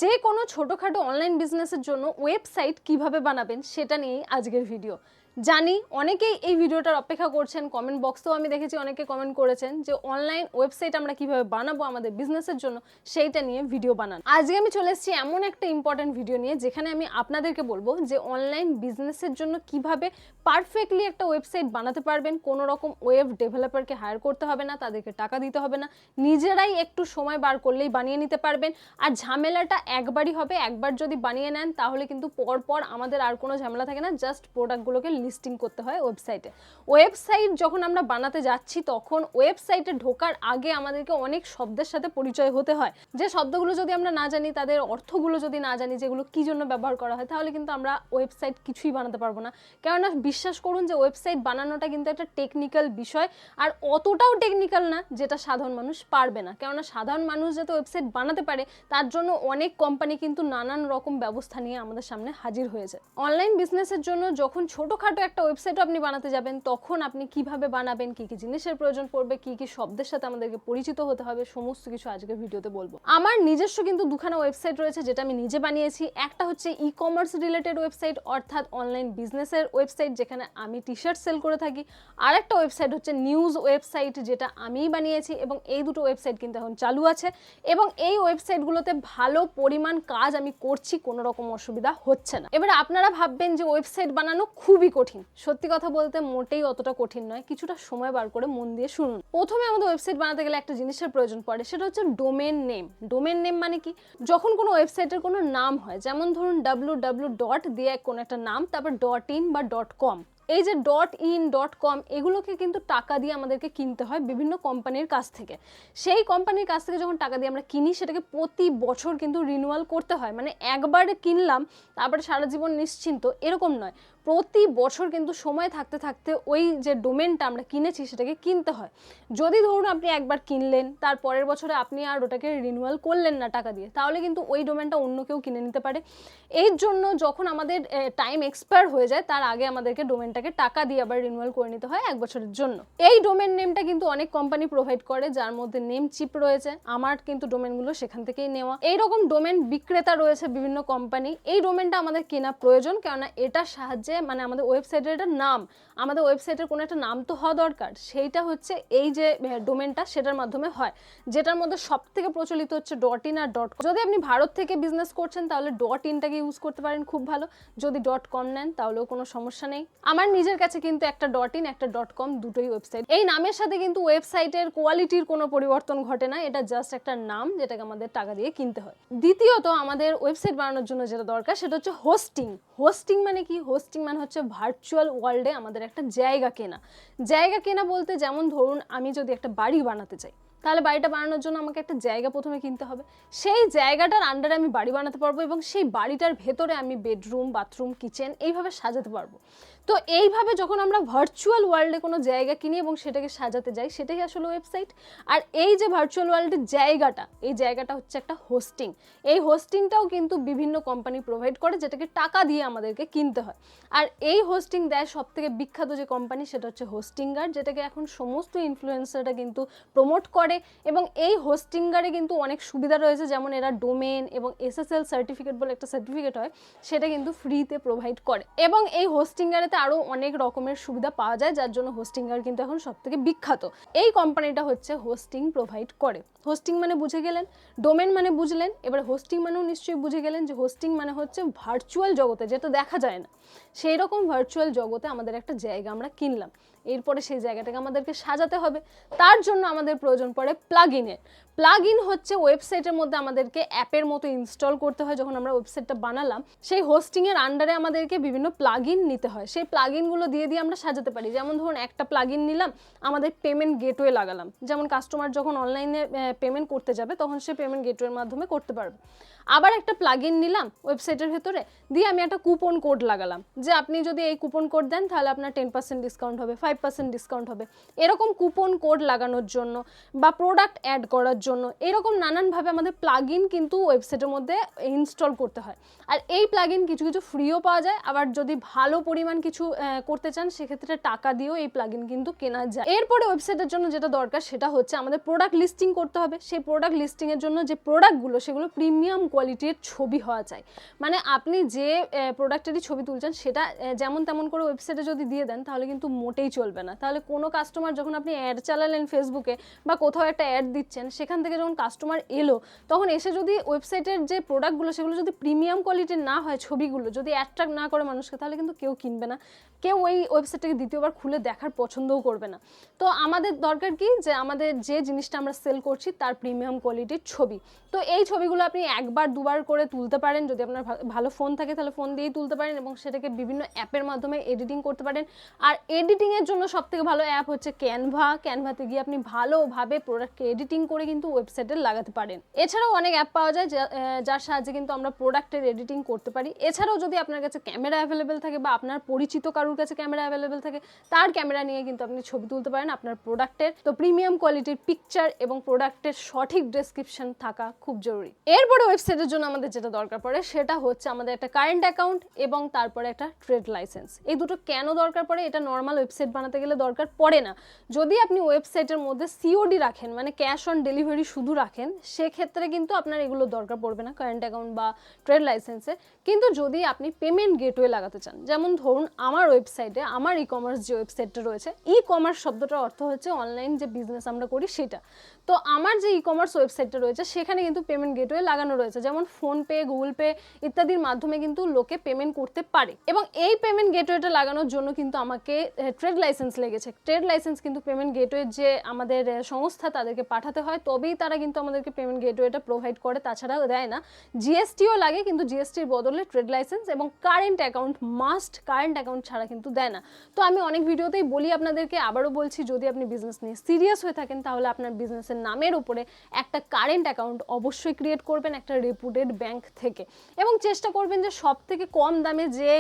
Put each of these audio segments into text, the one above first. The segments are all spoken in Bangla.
যে কোনো ছোটখাটো অনলাইন বিজনেসের জন্য ওয়েবসাইট কিভাবে বানাবেন সেটা নিয়েই আজকের ভিডিও। জানি অনেকেই এই ভিডিওটার অপেক্ষা করছেন, কমেন্ট বক্সেও আমি দেখেছি অনেকে কমেন্ট করেছেন যে অনলাইন ওয়েবসাইট আমরা কিভাবে বানাবো আমাদের বিজনেসের জন্য, সেইটা নিয়ে ভিডিও বানান। আজকে আমি চলে এসেছি এমন একটা ইম্পর্টেন্ট ভিডিও নিয়ে যেখানে আমি আপনাদেরকে বলবো যে অনলাইন বিজনেসের জন্য কিভাবে পারফেক্টলি একটা ওয়েবসাইট বানাতে পারবেন। কোনো রকম ওয়েব ডেভেলপারকে হায়ার করতে হবে না, তাদেরকে টাকা দিতে হবে না, নিজেরাই একটু সময় বার করলেই বানিয়ে নিতে পারবেন। আর ঝামেলাটা একবারই হবে, একবার যদি বানিয়ে নেন তাহলে কিন্তু পরপর আমাদের আর কোনো ঝামেলা থাকে না, জাস্ট প্রোডাক্টগুলোকে লিস্টিং করতে হয় ওয়েবসাইটে। ওয়েবসাইট যখন আমরা বানাতে যাচ্ছি তখন ওয়েবসাইটে ঢোকার আগে আমাদেরকে অনেক শব্দের সাথে পরিচয় হতে হয়, যে শব্দগুলো যদি আমরা না জানি, তাদের অর্থগুলো যদি না জানি, যেগুলো কী জন্য ব্যবহার করা হয়, তাহলে কিন্তু আমরা ওয়েবসাইট কিছুই বানাতে পারবো না। কেননা বিশ্বাস করুন যে ওয়েবসাইট বানানোটা কিন্তু একটা টেকনিক্যাল বিষয়, আর অতটাও টেকনিক্যাল না যেটা সাধারণ মানুষ পারবে না। কেননা সাধারণ মানুষ যাতে ওয়েবসাইট বানাতে পারে তার জন্য অনেক কোম্পানি কিন্তু নানান রকম ব্যবস্থা নিয়ে আমাদের সামনে হাজির হয়েছে। অনলাইন বিজনেসের জন্য যখন ছোটোখাটো একটা ওয়েবসাইটও আপনি বানাতে যাবেন তখন আপনি কিভাবে বানাবেন, কি কি জিনিসের প্রয়োজন পড়বে, কি কি শব্দের সাথে আমাদেরকে পরিচিত হতে হবে, সমস্ত কিছু আজকের ভিডিওতে বলবো। আমার নিজস্ব কিন্তু দুখানা ওয়েবসাইট রয়েছে যেটা আমি নিজে বানিয়েছি। একটা হচ্ছে ই কমার্স রিলেটেড ওয়েবসাইট, অর্থাৎ অনলাইন বিজনেসের ওয়েবসাইট যেখানে আমি টি শার্ট সেল করে থাকি। আর একটা ওয়েবসাইট হচ্ছে নিউজ ওয়েবসাইট, যেটা আমিই বানিয়েছি, এবং এই দুটো ওয়েবসাইট কিন্তু এখন চালু আছে এবং এই ওয়েবসাইটগুলোতে ভালো পরিমাণ কাজ আমি করছি, কোনো রকম অসুবিধা হচ্ছে না। এবার আপনারা ভাববেন যে ওয়েবসাইট বানানো খুবই কঠিন। সত্যি কথা বলতে মোটেই অতটা কঠিন নয়, কিছুটা সময় বার করে মন দিয়ে শুনুন। প্রথমে আমাদের ওয়েবসাইট বানাতে গেলে একটা জিনিসের প্রয়োজন পড়ে, সেটা হচ্ছে ডোমেন নেম। ডোমেন নেম মানে কি? যখন কোনো ওয়েবসাইটের কোনো নাম হয়, যেমন ধরুন www ডট দিয়ে কোনো একটা নাম, তারপর .in বা .com, এই যে .in .com এগুলোকে কিন্তু টাকা দিয়ে আমাদেরকে কিনতে হয় বিভিন্ন কোম্পানির কাছ থেকে। সেই কোম্পানির কাছ থেকে যখন টাকা দিয়ে আমরা কিনি, সেটাকে প্রতি বছর কিন্তু রিনিউয়াল করতে হয়। মানে একবারে কিনলাম তারপরে সারা জীবন নিশ্চিন্ত, এরকম নয়। প্রতি বছর কিন্তু সময় থাকতে থাকতে ওই যে ডোমেনটা আমরা কিনেছি সেটাকে কিনতে হয়। যদি ধরুন আপনি একবার কিনলেন, তার পরের বছরে আপনি আর ওটাকে রিনিউয়াল করলেন না টাকা দিয়ে, তাহলে কিন্তু ওই ডোমেনটা অন্য কেউ কিনে নিতে পারে। এর জন্য যখন আমাদের টাইম এক্সপায়ার হয়ে যায় তার আগে আমাদেরকে ডোমেনটাকে টাকা দিয়ে আবার রিনিউয়াল করে নিতে হয় 1 বছরের জন্য। এই ডোমেন নেমটা কিন্তু অনেক কোম্পানি প্রোভাইড করে, যার মধ্যে নেম চিপ রয়েছে। আমার কিন্তু ডোমেনগুলো সেখান থেকেই নেওয়া। এইরকম ডোমেন বিক্রেতা রয়েছে বিভিন্ন কোম্পানি। এই ডোমেনটা আমাদের কেনা প্রয়োজন, কেননা এটার সাহায্যে মানে আমাদের ওয়েবসাইটের একটা নাম, আমাদের ওয়েবসাইটের কোনো একটা নাম তো হওয়া দরকার, সেইটা হচ্ছে এই যে ডোমেনটা, সেটার মাধ্যমে হয়। যেটার মধ্যে সব থেকে প্রচলিত হচ্ছে .in আর .com। যদি আপনি ভারত থেকে বিজনেস করছেন তাহলে .inটাকে ইউজ করতে পারেন, খুব ভালো। যদি .com নেন তাহলেও কোনো সমস্যা নেই। আমার নিজের কাছে কিন্তু একটা .in একটা .com দুটোই ওয়েবসাইট। এই নামের সাথে কিন্তু ওয়েবসাইটের কোয়ালিটির কোনো পরিবর্তন ঘটে না, এটা জাস্ট একটা নাম যেটাকে আমাদের টাকা দিয়ে কিনতে হয়। দ্বিতীয়ত আমাদের ওয়েবসাইট বানানোর জন্য যেটা দরকার সেটা হচ্ছে হোস্টিং। হোস্টিং মানে কি? হোস্টিং মানে হচ্ছে ভার্চুয়াল ওয়ার্ল্ডে আমাদের একটা জায়গা কেনা। জায়গা কেনা বলতে, যেমন ধরুন আমি যদি একটা বাড়ি বানাতে চাই, তাহলে বাড়িটা বানানোর জন্য আমাকে একটা জায়গা প্রথমে কিনতে হবে। সেই জায়গাটার আন্ডারে আমি বাড়ি বানাতে পারবো এবং সেই বাড়িটার ভেতরে আমি বেডরুম, বাথরুম, কিচেন এইভাবে সাজাতে পারবো। তো এইভাবে যখন আমরা ভার্চুয়াল ওয়ার্ল্ডে কোনো জায়গা কিনি এবং সেটাকে সাজাতে যাই, সেটাই আসলে ওয়েবসাইট। আর এই যে ভার্চুয়াল ওয়ার্ল্ডের জায়গাটা, এই জায়গাটা হচ্ছে একটা হোস্টিং। এই হোস্টিংটাও কিন্তু বিভিন্ন কোম্পানি প্রোভাইড করে, যেটাকে টাকা দিয়ে আমাদেরকে কিনতে হয়। আর এই হোস্টিং দেয় সব থেকে বিখ্যাত যে কোম্পানি, সেটা হচ্ছে হোস্টিঙ্গার, যেটাকে এখন সমস্ত ইনফ্লুয়েন্সাররা কিন্তু প্রমোট করে। এবং এই হোস্টিঙ্গারে কিন্তু অনেক সুবিধা রয়েছে, যেমন এরা ডোমেন এবং SSL সার্টিফিকেট বলে একটা সার্টিফিকেট হয়, সেটা কিন্তু ফ্রিতে প্রোভাইড করে। এবং এই হোস্টিঙ্গারে আরো অনেক রকমের সুবিধা পাওয়া যায়, যার জন্য হোস্টিঙ্গার কিন্তু এখন সব থেকে বিখ্যাত। এই কোম্পানিটা হচ্ছে হোস্টিং প্রোভাইড করে। হোস্টিং মানে বুঝে গেলেন, ডোমেন মানে বুঝলেন, এবার হোস্টিং মানেও নিশ্চয়ই বুঝে গেলেন যে হোস্টিং মানে হচ্ছে ভার্চুয়াল জগতে, যেটা দেখা যায় না, সেই রকম ভার্চুয়াল জগতে আমাদের একটা জায়গা আমরা কিনলাম। এরপরে সেই জায়গাটাকে আমাদেরকে সাজাতে হবে, তার জন্য আমাদের প্রয়োজন পড়ে প্লাগইনের। প্লাগইন হচ্ছে ওয়েবসাইটের মধ্যে আমাদেরকে অ্যাপের মতো ইনস্টল করতে হয়। যখন আমরা ওয়েবসাইটটা বানালাম, সেই হোস্টিংয়ের আন্ডারে আমাদেরকে বিভিন্ন প্লাগইন নিতে হয়। সেই প্লাগইনগুলো দিয়ে আমরা সাজাতে পারি। যেমন ধরুন একটা প্লাগইন নিলাম, আমাদের পেমেন্ট গেটওয়ে লাগালাম, যেমন কাস্টমার যখন অনলাইনে পেমেন্ট করতে যাবে তখন সে পেমেন্ট গেটওয়ের মাধ্যমে করতে পারবে। আবার একটা প্লাগইন নিলাম ওয়েবসাইটের ভেতরে, দিয়ে আমি একটা কুপন কোড লাগালাম, যে আপনি যদি এই কুপন কোড দেন তাহলে আপনার 10% ডিসকাউন্ট হবে, 5% ডিসকাউন্ট হবে। এরকম কুপন কোড লাগানোর জন্য বা প্রোডাক্ট অ্যাড করার জন্য এরকম নানানভাবে আমাদের প্লাগইন কিন্তু ওয়েবসাইটের মধ্যে ইনস্টল করতে হয়। আর এই প্লাগইন কিছু কিছু ফ্রিও পাওয়া যায়, আবার যদি ভালো পরিমাণ কিছু করতে চান সেক্ষেত্রে টাকা দিয়েও এই প্লাগইন কিন্তু কেনা যায়। এরপরে ওয়েবসাইটের জন্য যেটা দরকার সেটা হচ্ছে আমাদের প্রোডাক্ট লিস্টিং করতে হবে। সেই প্রোডাক্ট লিস্টিংয়ের জন্য যে প্রোডাক্টগুলো সেগুলো প্রিমিয়াম কোয়ালিটির ছবি হওয়া চাই। মানে আপনি যে প্রোডাক্টেরই ছবি তুলছেন সেটা যেমন তেমন করে ওয়েবসাইটে যদি দিয়ে দেন তাহলে কিন্তু মোটেই চলবে না। তাহলে কোনো কাস্টমার যখন আপনি অ্যাড চালালেন ফেসবুকে বা কোথাও একটা অ্যাড দিচ্ছেন, সেখান থেকে যখন কাস্টমার এলো তখন এসে যদি ওয়েবসাইটের যে প্রোডাক্টগুলো সেগুলো যদি প্রিমিয়াম কোয়ালিটির না হয়, ছবিগুলো যদি অ্যাট্রাক্ট না করে মানুষকে, তাহলে কিন্তু কেউ কিনবে না, কেউ ওই ওয়েবসাইটটাকে দ্বিতীয়বার খুলে দেখার পছন্দও করবে না। তো আমাদের দরকার কি যে আমাদের যে জিনিসটা আমরা সেল করছি তার প্রিমিয়াম কোয়ালিটির ছবি। তো এই ছবিগুলো আপনি একবার দুবার করে তুলতে পারেন, যদি আপনার ভালো ফোন থাকে তাহলে ফোন দিয়েই তুলতে পারেন এবং সেটাকে বিভিন্ন অ্যাপের মাধ্যমে এডিটিং করতে পারেন। আর এডিটিংয়ের জন্য সবথেকে ভালো অ্যাপ হচ্ছে ক্যানভাতে গিয়ে আপনি ভালোভাবে প্রোডাক্টকে এডিটিং করে কিন্তু ওয়েবসাইটে লাগাতে পারেন। এছাড়াও অনেক অ্যাপ পাওয়া যায় যার সাহায্যে কিন্তু আমরা প্রোডাক্টের এডিটিং করতে পারি। এছাড়াও যদি আপনার কাছে ক্যামেরা অ্যাভেলেবেল থাকে বা আপনার পরিচিত কারোর কাছে ক্যামেরা অ্যাভেলেবেল থাকে, তার ক্যামেরা নিয়ে কিন্তু আপনি ছবি তুলতে পারেন আপনার প্রোডাক্টের। তো প্রিমিয়াম কোয়ালিটির পিকচার এবং প্রোডাক্টের সঠিক ডেসক্রিপশন থাকা খুব জরুরি। এরপরে ওয়েবসাইটের জন্য আমাদের যেটা দরকার পড়ে সেটা হচ্ছে আমাদের একটা কারেন্ট অ্যাকাউন্ট এবং তারপরে একটা ট্রেড লাইসেন্স। এই দুটো কেন দরকার পড়ে? এটা নর্মাল ওয়েবসাইট বানাতে গেলে দরকার পড়ে না। যদি আপনি ওয়েবসাইটের মধ্যে সিওডি রাখেন, মানে ক্যাশ অন ডেলিভারি শুধু রাখেন, সেক্ষেত্রে কিন্তু আপনার এগুলো দরকার পড়বে না, কারেন্ট অ্যাকাউন্ট বা ট্রেড লাইসেন্সে। কিন্তু যদি আপনি পেমেন্ট গেটওয়ে লাগাতে চান, যেমন ধরুন আমার ওয়েবসাইটে, আমার ই কমার্স যে ওয়েবসাইটটা রয়েছে, ই কমার্স শব্দটার অর্থ হচ্ছে অনলাইন যে বিজনেস আমরা করি সেটা। তো আমার যে ই কমার্স ওয়েবসাইটটা রয়েছে সেখানে কিন্তু পেমেন্ট গেটওয়ে লাগানো রয়েছে, যেমন ফোনপে, গুগল পে ইত্যাদির মাধ্যমে কিন্তু লোকে পেমেন্ট করতে পারে। এবং এই পেমেন্ট গেটওয়েটা লাগানোর জন্য কিন্তু আমাকে ট্রেড লাইসেন্স লেগেছে। ট্রেড লাইসেন্স কিন্তু পেমেন্ট গেটওয়ে যে আমাদের সংস্থা তাদেরকে পাঠাতে হয়, তবেই তারা কিন্তু আমাদেরকে পেমেন্ট গেটওয়েটা প্রোভাইড করে, তাছাড়া দেয় না। জিএসটিও লাগে, কিন্তু জিএসটির বদলে ট্রেড লাইসেন্স এবং current account must, current account ছাড়া কিন্তু দেয় না। তো আমি অনেক ভিডিওতেই বলি আপনাদেরকে, আবারও বলছি, যদি আপনি বিজনেস নিয়ে সিরিয়াস হয়ে থাকেন তাহলে আপনার বিজনেসের নামের উপরে একটা কারেন্ট অ্যাকাউন্ট অবশ্যই ক্রিয়েট করবেন একটা রেপুটেড ব্যাংক থেকে, এবং চেষ্টা করবেন যে সব থেকে কম দামে যে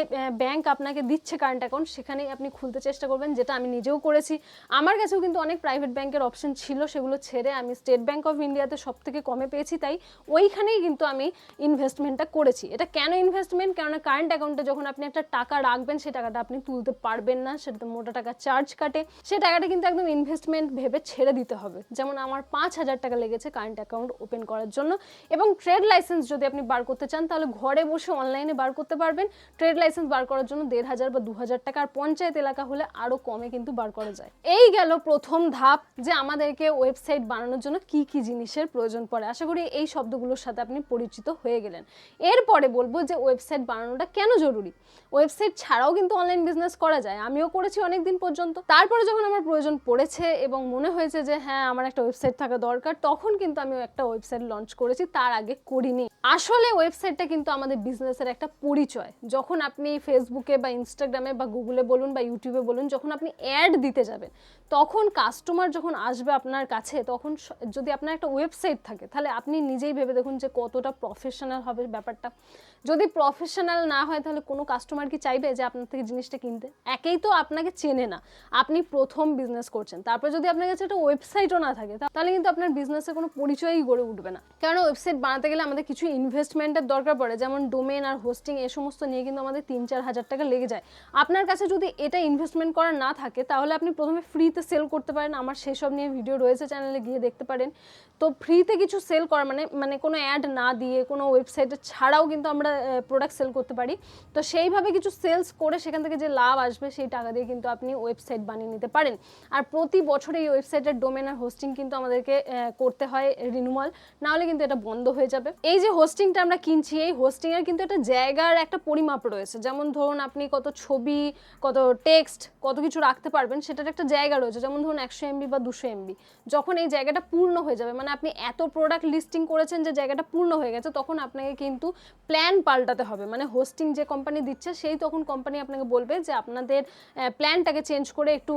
ব্যাংক আপনাকে দিচ্ছে কারেন্ট অ্যাকাউন্ট সেখানেই আপনি খুলতে চেষ্টা করবেন, যেটা আমি নিজেও করেছি। আমার কাছেও কিন্তু অনেক প্রাইভেট ব্যাংকের অপশন ছিল, সেগুলো ছেড়ে আমি স্টেট ব্যাংক অফ ইন্ডিয়াতে সব থেকে কমে পেয়েছি, তাই ওইখানেই কিন্তু আমি ইনভেস্টমেন্টটা করেছি। এটা কেন ইনভেস্টমেন্ট? কেননা কারেন্ট অ্যাকাউন্টে যখন আপনি একটা টাকা রাখবেন সেই টাকাটা আপনি তুলতে পারবেন না, সেটাতে মোটা টাকা চার্জ কাটে, সেই টাকাটা কিন্তু একদম ইনভেস্টমেন্ট ভেবে ছেড়ে দিতে হবে। যেমন আমার 5,000 টাকা লেগেছে কারেন্ট অ্যাকাউন্ট ওপেন করার জন্য। এবং ট্রেড লাইসেন্স যদি আপনি বার করতে চান তাহলে ঘরে বসে অনলাইনে বার করতে পারবেন। ট্রেড লাইসেন্স বার করার জন্য 1,500 বা 2,000 টাকা, আর পঞ্চায়েত এলাকা হলে আরো কমে কিন্তু বার করা যায়। এই গেল প্রথম ধাপ, যে আমাদেরকে ওয়েবসাইট বানানোর জন্য কি কি জিনিসের প্রয়োজন পড়ে। আশা করি এই শব্দগুলোর সাথে আপনি পরিচিত হয়ে গেলেন। এরপরে বলবো যে ওয়েবসাইট বানানোটা কেন জরুরি। ওয়েবসাইট ছাড়াও কিন্তু অনলাইন বিজনেস করা যায়, আমিও করেছি অনেক দিন পর্যন্ত। তারপরে যখন আমার প্রয়োজন পড়েছে এবং মনে হয়েছে যে হ্যাঁ আমার একটা ওয়েবসাইট থাকা দরকার, তখন কিন্তু আমি একটা ওয়েবসাইট লঞ্চ করেছি, তার আগে করিনি। আসলে ওয়েবসাইটটা কিন্তু আমাদের বিজনেসের একটা পরিচয়। যখন আপনি ফেসবুকে বা ইনস্টাগ্রামে বা গুগলে বলুন বা ইউটিউবে বলুন, যখন আপনি অ্যাড দিতে যাবেন, তখন কাস্টমার যখন আসবে আপনার কাছে, তখন যদি আপনার একটা ওয়েবসাইট থাকে তাহলে আপনি নিজেই ভেবে দেখুন যে কতটা প্রফেশনাল হবে ব্যাপারটা। যদি প্রফেশনাল না হয় তাহলে কোনো কাস্টমার কি চাইবে যে আপনার থেকে জিনিসটা কিনতে? একেই তো আপনাকে চেনে না, আপনি প্রথম বিজনেস করছেন, তারপর যদি আপনার কাছে একটা ওয়েবসাইটও না থাকে তাহলে কিন্তু আপনার বিজনেসের কোনো পরিচয়ই গড়ে উঠবে না। কারণ ওয়েবসাইট বানাতে গেলে আমাদের কিছু ইনভেস্টমেন্টের দরকার পড়ে, যেমন ডোমেন আর হোস্টিং, এ সমস্ত নিয়ে কিন্তু আমাদের 3-4 হাজার টাকা লেগে যায়। আপনার কাছে যদি এটা ইনভেস্টমেন্ট করা না থাকে তাহলে আপনি প্রথমে ফ্রিতে সেল করতে পারেন, আমার সেসব নিয়ে ভিডিও রয়েছে, চ্যানেলে গিয়ে দেখতে পারেন। তো ফ্রিতে কিছু সেল করা মানে কোনো অ্যাড না দিয়ে কোনো ওয়েবসাইটে ছাড়াও কিন্তু আমরা প্রোডাক্ট সেল করতে পারি। তো সেইভাবে কিছু সেলস করে সেখান থেকে যে লাভ আসবে সেই টাকা দিয়ে কিন্তু আপনি ওয়েবসাইট বানিয়ে নিতে পারেন। আর প্রতি বছর এই ওয়েবসাইটের ডোমেন আর হোস্টিং কিন্তু আমাদেরকে করতে হয় রিনিউয়াল, না হলে কিন্তু এটা বন্ধ হয়ে যাবে। এই যে হোস্টিংটা আমরা কিনছি, এই হোস্টিং এর কিন্তু একটা জায়গার একটা পরিমাপ রয়েছে, যেমন ধরুন আপনি কত ছবি, কত টেক্সট, কত কিছু রাখতে পারবেন সেটার একটা জায়গা রয়েছে। যেমন ধরুন 100 MB বা 200 MB, যখন এই জায়গাটা পূর্ণ হয়ে যাবে, মানে আপনি এত প্রোডাক্ট লিস্টিং করেছেন যে জায়গাটা পূর্ণ হয়ে গেছে, তখন আপনাকে কিন্তু প্ল্যান পাল্টাতে হবে। মানে হোস্টিং যে কোম্পানি দিচ্ছে সেই তখন কোম্পানি আপনাকে বলবে বলবে যে আপনাদের প্ল্যানটাকে চেঞ্জ করে একটু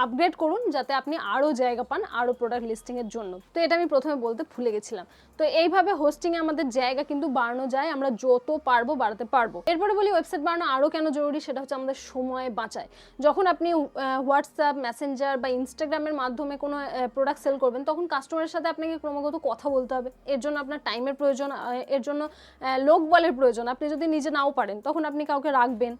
আপগ্রেড করুন, যাতে আপনি আরও জায়গা পান আরও প্রোডাক্ট লিস্টিংয়ের জন্য। তো এটা আমি প্রথমে বলতে ভুলে গেছিলাম। তো এইভাবে হোস্টিংয়ে আমাদের জায়গা কিন্তু বাড়ানো যায়, আমরা যত পারবো বাড়াতে পারবো। এরপরে বলি ওয়েবসাইট বানানো আরও কেন জরুরি, সেটা হচ্ছে আমাদের সময় বাঁচায়। যখন আপনি হোয়াটসঅ্যাপ, মেসেঞ্জার বা ইনস্টাগ্রামের মাধ্যমে কোনো প্রোডাক্ট সেল করবেন, তখন কাস্টমারের সাথে আপনাকে ক্রমাগত কথা বলতে হবে। এর জন্য আপনার টাইমের প্রয়োজন, এর জন্য লোক বলের প্রয়োজন। আপনি যদি নিজে নাও পারেন, তখন আপনি কাউকে রাখবেন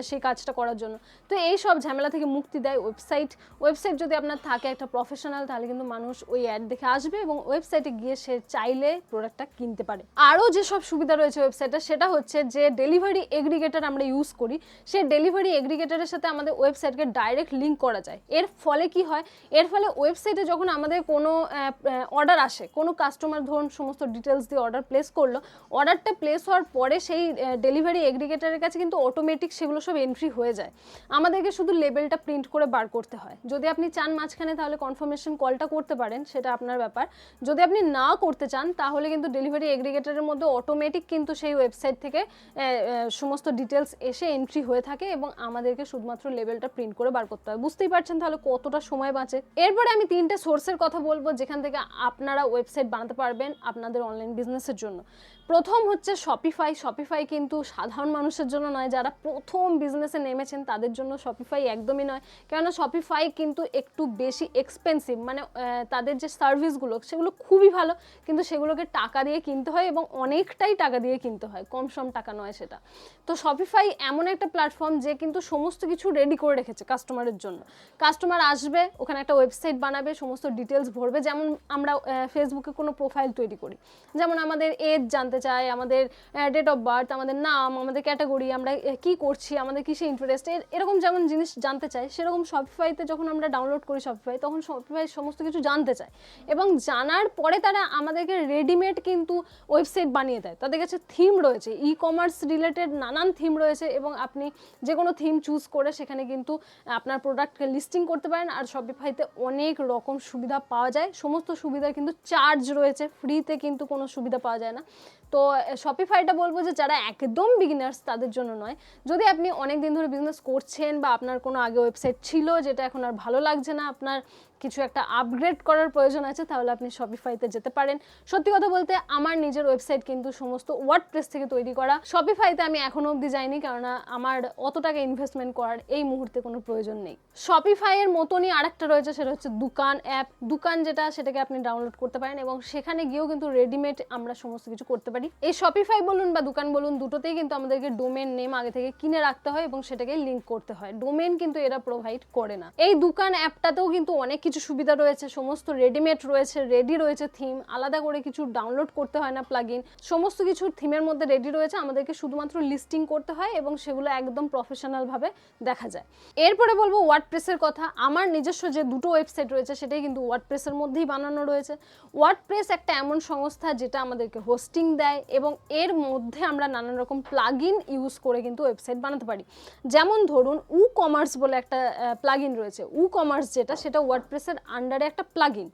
সেই কাজটা করার জন্য। তো এই সব ঝামেলা থেকে মুক্তি দেয় ওয়েবসাইট যদি আপনার থাকে একটা প্রফেশনাল, তাহলে কিন্তু মানুষ ওই অ্যাড দেখে আসবে এবং ওয়েবসাইটে গিয়ে সে চাইলে প্রোডাক্টটা কিনতে পারে। আরও যেসব সুবিধা রয়েছে ওয়েবসাইটে, সেটা হচ্ছে যে ডেলিভারি এগ্রিগেটর আমরা ইউজ করি, সেই ডেলিভারি এগ্রিগেটরের সাথে আমাদের ওয়েবসাইটকে ডাইরেক্ট লিঙ্ক করা যায়। এর ফলে কি হয়, এর ফলে ওয়েবসাইটে যখন আমাদের কোনো অর্ডার আসে, কোনো কাস্টমার ধরুন সমস্ত ডিটেলস দিয়ে অর্ডার প্লেস করলো, অর্ডারটা প্লেস হওয়ার পরে সেই ডেলিভারি এগ্রিগেটরের কাছে কিন্তু অটোমেটিক সেগুলো সব এন্ট্রি হয়ে যায়। আমাদেরকে শুধু লেবেলটা প্রিন্ট করে বার করতে হয়। যদি আপনি চান মাঝখানে, তাহলে কনফার্মেশন কলটা করতে পারেন, সেটা আপনার ব্যাপার। যদি আপনি না করতে চান, তাহলে কিন্তু ডেলিভারি এগ্রিগেটরের মধ্যে অটোমেটিক কিন্তু সেই ওয়েবসাইট থেকে সমস্ত ডিটেলস এসে এন্ট্রি হয়ে থাকে এবং আমাদেরকে শুধুমাত্র লেবেলটা প্রিন্ট করে বার করতে হয়। বুঝতেই পারছেন তাহলে কতটা সময় বাঁচে। এরপরে আমি 3টে সোর্সের কথা বলবো যেখান থেকে আপনারা ওয়েবসাইট বানাতে পারবেন আপনাদের অনলাইন বিজনেসের জন্য। প্রথম হচ্ছে শপিফাই কিন্তু সাধারণ মানুষের জন্য নয়, যারা প্রথম বিজনেসে নেমেছেন তাদের জন্য শপিফাই একদমই নয়। কেননা শপিফাই কিন্তু একটু বেশি এক্সপেন্সিভ, মানে তাদের যে সার্ভিসগুলো সেগুলো খুবই ভালো, কিন্তু সেগুলোকে টাকা দিয়ে কিনতে হয় এবং অনেকটাই টাকা দিয়ে কিনতে হয়, কম সম টাকা নয় সেটা। তো শপিফাই এমন একটা প্ল্যাটফর্ম যে কিন্তু সমস্ত কিছু রেডি করে রেখেছে কাস্টমারের জন্য। কাস্টমার আসবে, ওখানে একটা ওয়েবসাইট বানাবে, সমস্ত ডিটেলস ভরবে। যেমন আমরা ফেসবুকে কোনো প্রোফাইল তৈরি করি, যেমন আমাদের এজ জানতে চাই, আমাদের ডেট অফ বার্থ, আমাদের নাম, আমাদের ক্যাটাগরি, আমরা কি করছি, আমাদের কিসে ইন্টারেস্ট, এরকম যেমন জিনিস জানতে চাই, সেরকম শপিফাইতে যখন আমরা ডাউনলোড করি শপিফাই, তখন শপিফাই সমস্ত কিছু জানতে চায় এবং জানার পরে তারা আমাদেরকে রেডিমেড কিন্তু ওয়েবসাইট বানিয়ে দেয়। তাদের কাছে থিম রয়েছে, ই কমার্স রিলেটেড নানান থিম রয়েছে এবং আপনি যে কোনো থিম চুজ করে সেখানে কিন্তু আপনার প্রোডাক্টকে লিস্টিং করতে পারেন। আর শপিফাইতে অনেক রকম সুবিধা পাওয়া যায়, সমস্ত সুবিধার কিন্তু চার্জ রয়েছে, ফ্রিতে কিন্তু কোনো সুবিধা পাওয়া যায় না। তো শপিফাইটা বলবো যে যারা একদম বিগিনার্স তাদের জন্য নয়। যদি আপনি অনেক দিন ধরে বিজনেস করছেন বা আপনার কোনো আগে ওয়েবসাইট ছিল যেটা এখন আর ভালো লাগছে না, আপনার কিছু একটা আপগ্রেড করার প্রয়োজন আছে, তাহলে আপনি শপিফাইতে যেতে পারেন। সত্যি কথা বলতে আমার নিজের ওয়েবসাইট কিন্তু সমস্ত ওয়ার্ডপ্রেস থেকে তৈরি করা। শপিফাইতে আমি এখনো অবধি যাইনি, কেননা আমার অত টাকা ইনভেস্টমেন্ট করার এই মুহূর্তে কোনো প্রয়োজন নেই। শপিফাইয়ের মতনই আরেকটা রয়েছে, সেটা হচ্ছে দোকান অ্যাপ। দোকান যেটা, সেটাকে আপনি ডাউনলোড করতে পারেন এবং সেখানে গিয়েও কিন্তু রেডিমেড আমরা সমস্ত কিছু করতে পারি। এই শপিফাই বলুন বা দোকান বলুন, দুটোতেই কিন্তু আমাদেরকে ডোমেন নেম আগে থেকে কিনে রাখতে হয় এবং সেটাকে লিঙ্ক করতে হয়। ডোমেন কিন্তু এরা প্রোভাইড করে না। এই দোকান অ্যাপটাতেও কিন্তু অনেক কিছু সুবিধা রয়েছে, সমস্ত রেডিমেড রয়েছে, রেডি রয়েছে থিম, আলাদা করে কিছু ডাউনলোড করতে হয় না প্লাগইন, সমস্ত কিছু থিমের মধ্যে রেডি রয়েছে, আমাদেরকে শুধুমাত্র লিস্টিং করতে হয় এবং সেগুলো একদম প্রফেশনাল ভাবে দেখা যায়। এরপরে বলবো ওয়ার্ডপ্রেসের কথা। আমার নিজস্ব যে দুটো ওয়েবসাইট রয়েছে সেটাই কিন্তু ওয়ার্ডপ্রেসের মধ্যেই বানানো রয়েছে। ওয়ার্ডপ্রেস একটা এমন সংস্থা যেটা আমাদেরকে হোস্টিং দেয় এবং এর মধ্যে আমরা নানান রকম প্লাগইন ইউজ করে কিন্তু ওয়েবসাইট বানাতে পারি। যেমন ধরুন কমার্স বলে একটা প্লাগইন রয়েছে। কমার্স যেটা, সেটা ওয়ার্ডপ্রেসের আন্ডারে একটা প্লাগইন।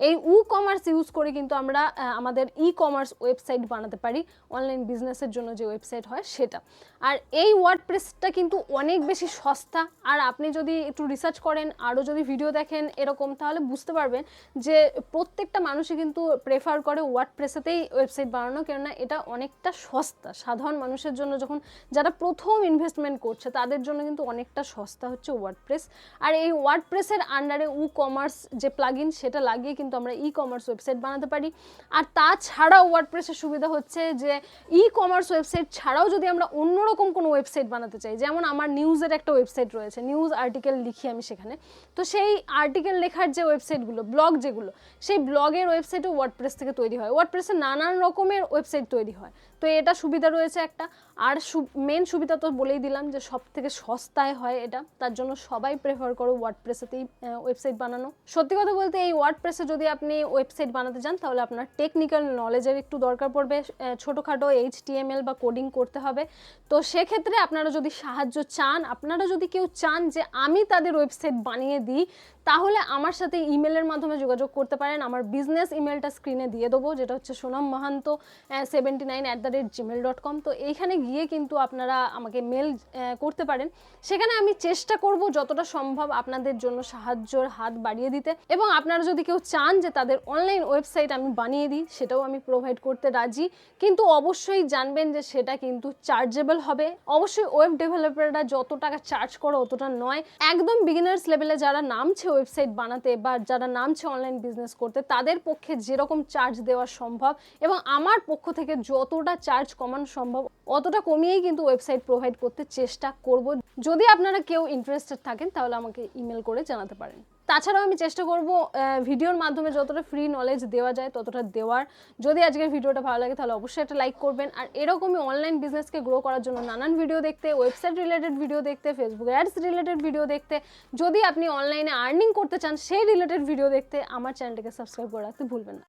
এই কমার্স ইউজ করে কিন্তু আমরা আমাদের ই কমার্স ওয়েবসাইট বানাতে পারি, অনলাইন বিজনেসের জন্য যে ওয়েবসাইট হয় সেটা। আর এই ওয়ার্ডপ্রেসটা কিন্তু অনেক বেশি সস্তা। আর আপনি যদি একটু রিসার্চ করেন, আরও যদি ভিডিও দেখেন এরকম, তাহলে বুঝতে পারবেন যে প্রত্যেকটা মানুষই কিন্তু প্রেফার করে ওয়ার্ডপ্রেসেতেই ওয়েবসাইট বানানো, কেননা এটা অনেকটা সস্তা। সাধারণ মানুষের জন্য, যখন যারা প্রথম ইনভেস্টমেন্ট করছে তাদের জন্য কিন্তু অনেকটা সস্তা হচ্ছে ওয়ার্ডপ্রেস। আর এই ওয়ার্ডপ্রেসের আন্ডারে কমার্স যে প্লাগইন, সেটা লাগিয়ে কিন্তু আমরা ই কমার্স ওয়েবসাইট বানাতে পারি। আর তাছাড়াও ওয়ার্ডপ্রেসের সুবিধা হচ্ছে যে ই কমার্স ওয়েবসাইট ছাড়াও যদি আমরা অন্যরকম কোনো ওয়েবসাইট বানাতে চাই, যেমন আমার নিউজের একটা ওয়েবসাইট রয়েছে, নিউজ আর্টিকেল লিখি আমি সেখানে, তো সেই আর্টিকেল লেখার যে ওয়েবসাইটগুলো, ব্লগ যেগুলো, সেই ব্লগের ওয়েবসাইটও ওয়ার্ডপ্রেস থেকে তৈরি হয়। ওয়ার্ডপ্রেসে নানান রকমের ওয়েবসাইট তৈরি হয়, তো এটা সুবিধা রয়েছে একটা। আর মেন সুবিধা তো বলেই দিলাম যে সব থেকে সস্তায় হয় এটা, তার জন্য সবাই প্রেফার করো ওয়ার্ডপ্রেসেতেই ওয়েবসাইট বানানো। সত্যি কথা বলতে এই ওয়ার্ডপ্রেসে যদি আপনি ওয়েবসাইট বানাতে যান, তাহলে আপনার টেকনিক্যাল নলেজের একটু দরকার পড়বে, ছোটোখাটো HTML বা কোডিং করতে হবে। তো সেক্ষেত্রে আপনারা যদি সাহায্য চান, আপনারা যদি কেউ চান যে আমি তাদের ওয়েবসাইট বানিয়ে দিই, তাহলে আমার সাথে ইমেলের মাধ্যমে যোগাযোগ করতে পারেন। আমার বিজনেস ইমেলটা স্ক্রিনে দিয়ে দেবো, যেটা হচ্ছে sonammahanto79@gmail.com। তো এইখানে গিয়ে কিন্তু আপনারা আমাকে মেল করতে পারেন। সেখানে আমি চেষ্টা করব যতটা সম্ভব আপনাদের জন্য সাহায্যের হাত বাড়িয়ে দিতে, এবং আপনারা যদি কেউ চান যে তাদের অনলাইন ওয়েবসাইট আমি বানিয়ে দিই, সেটাও আমি প্রোভাইড করতে রাজি। কিন্তু অবশ্যই জানবেন যে সেটা কিন্তু চার্জেবল হবে। অবশ্যই ওয়েব ডেভেলপাররা যত টাকা চার্জ করে অতটা নয়। একদম বিগিনার্স লেভেলে যারা নামছে ওয়েবসাইট বানাতে বা যারা নামছে অনলাইন বিজনেস করতে, তাদের পক্ষে যেরকম চার্জ দেওয়া সম্ভব এবং আমার পক্ষ থেকে যতটা চার্জ কমানো সম্ভব অতটা কমিয়েই কিন্তু ওয়েবসাইট প্রোভাইড করতে চেষ্টা করব। যদি আপনারা কেউ ইন্টারেস্টেড থাকেন তাহলে আমাকে ইমেল করে জানাতে পারেন। তাছাড়াও আমি চেষ্টা করব ভিডিওর মাধ্যমে যতটা ফ্রি নলেজ দেওয়া যায় ততটা দেওয়ার। যদি আজকের ভিডিওটা ভালো লাগে তাহলে অবশ্যই একটা লাইক করবেন। আর এরকমই অনলাইন বিজনেসকে গ্রো করার জন্য নানান ভিডিও দেখতে, ওয়েবসাইট রিলেটেড ভিডিও দেখতে, ফেসবুক অ্যাডস রিলেটেড ভিডিও দেখতে, যদি আপনি অনলাইনে আর্নিং করতে চান সেই রিলেটেড ভিডিও দেখতে, আমার চ্যানেলটাকে সাবস্ক্রাইব করে রাখতে ভুলবেন না।